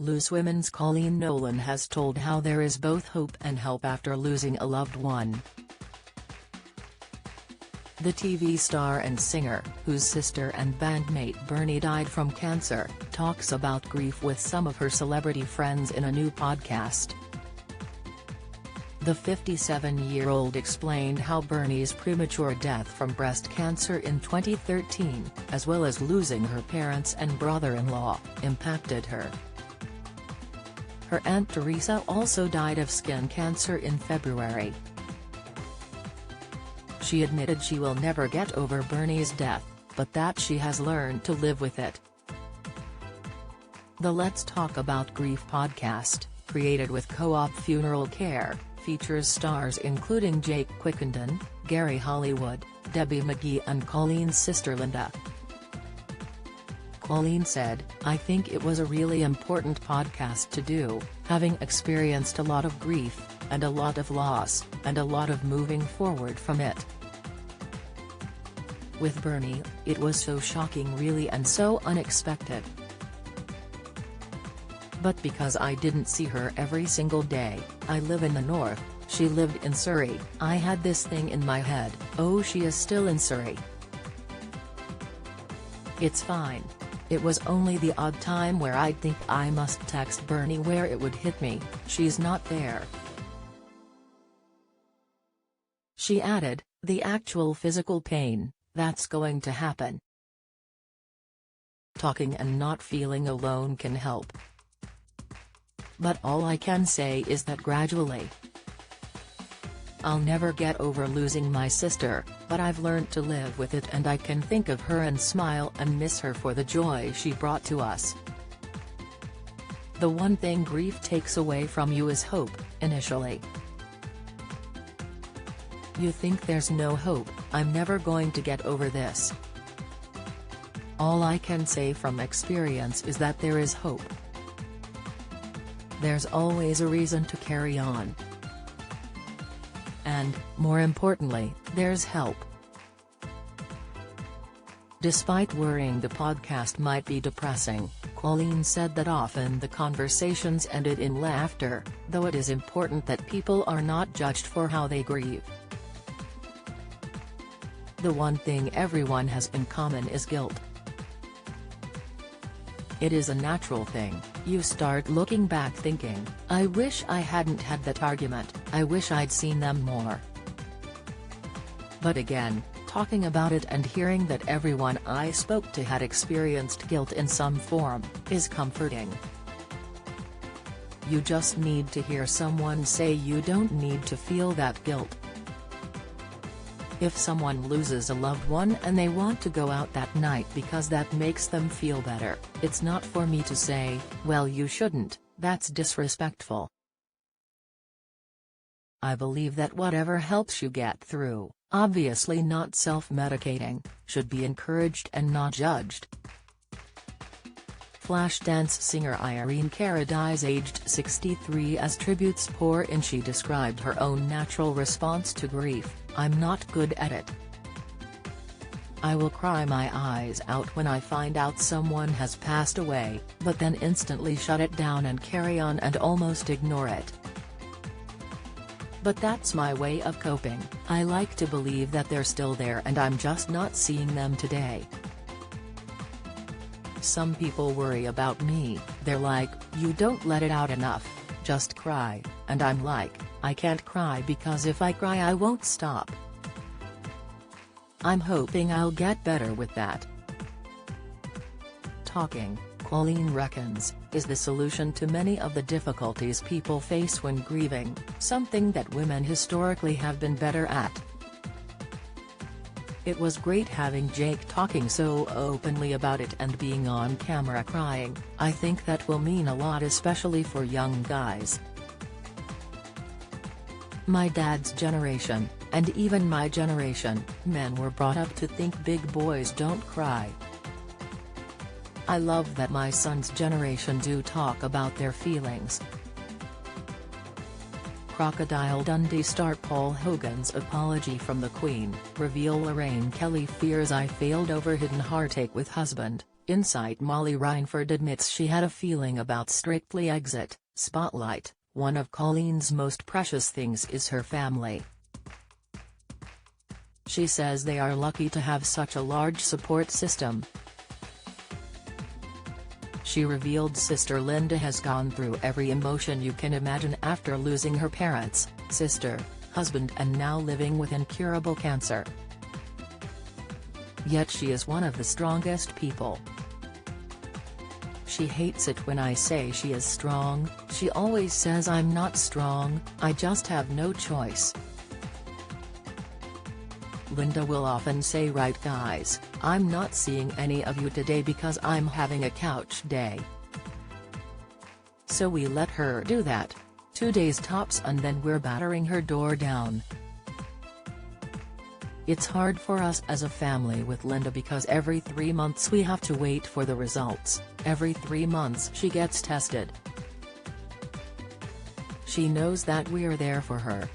Loose Women's Coleen Nolan has told how there is both hope and help after losing a loved one. The TV star and singer, whose sister and bandmate Bernie died from cancer, talks about grief with some of her celebrity friends in a new podcast. The 57-year-old explained how Bernie's premature death from breast cancer in 2013, as well as losing her parents and brother-in-law, impacted her. Her Aunt Teresa also died of skin cancer in February. She admitted she will never get over Bernie's death, but that she has learned to live with it. The Let's Talk About Grief podcast, created with Co-op Funeral Care, features stars including Jake Quickenden, Gary Hollywood, Debbie McGee and Colleen's sister Linda. Coleen said, "I think it was a really important podcast to do, having experienced a lot of grief, and a lot of loss, and a lot of moving forward from it. With Bernie, it was so shocking really and so unexpected. But because I didn't see her every single day, I live in the north, she lived in Surrey, I had this thing in my head, oh, she is still in Surrey. It's fine. It was only the odd time where I'd think I must text Bernie where it would hit me, she's not there." She added, "The actual physical pain, that's going to happen. Talking and not feeling alone can help. But all I can say is that gradually. I'll never get over losing my sister, but I've learned to live with it and I can think of her and smile and miss her for the joy she brought to us. The one thing grief takes away from you is hope, initially. You think there's no hope, I'm never going to get over this. All I can say from experience is that there is hope. There's always a reason to carry on. And, more importantly, there's help." Despite worrying the podcast might be depressing, Coleen said that often the conversations ended in laughter, though it is important that people are not judged for how they grieve. "The one thing everyone has in common is guilt. It is a natural thing, you start looking back thinking, I wish I hadn't had that argument, I wish I'd seen them more. But again, talking about it and hearing that everyone I spoke to had experienced guilt in some form, is comforting. You just need to hear someone say you don't need to feel that guilt. If someone loses a loved one and they want to go out that night because that makes them feel better, it's not for me to say, well you shouldn't, that's disrespectful. I believe that whatever helps you get through, obviously not self-medicating, should be encouraged and not judged." Flashdance singer Irene Cara dies aged 63 as tributes pour in. She described her own natural response to grief, "I'm not good at it. I will cry my eyes out when I find out someone has passed away, but then instantly shut it down and carry on and almost ignore it. But that's my way of coping, I like to believe that they're still there and I'm just not seeing them today. Some people worry about me, they're like, you don't let it out enough, just cry, and I'm like, I can't cry because if I cry I won't stop. I'm hoping I'll get better with that." Talking, Coleen reckons, is the solution to many of the difficulties people face when grieving, something that women historically have been better at. "It was great having Jake talking so openly about it and being on camera crying, I think that will mean a lot especially for young guys. My dad's generation, and even my generation, men were brought up to think big boys don't cry. I love that my son's generation do talk about their feelings." Crocodile Dundee star Paul Hogan's apology from the Queen, reveal Lorraine Kelly fears I failed over hidden heartache with husband, Insight Molly Reinford admits she had a feeling about Strictly Exit, Spotlight. One of Coleen's most precious things is her family. She says they are lucky to have such a large support system. She revealed sister Linda has gone through every emotion you can imagine after losing her parents, sister, husband and now living with incurable cancer. Yet she is one of the strongest people. She hates it when I say she is strong. She always says I'm not strong, I just have no choice. Linda will often say, right guys, I'm not seeing any of you today because I'm having a couch day. So we let her do that. 2 days tops and then we're battering her door down. It's hard for us as a family with Linda because every 3 months we have to wait for the results, every 3 months she gets tested. She knows that we're there for her,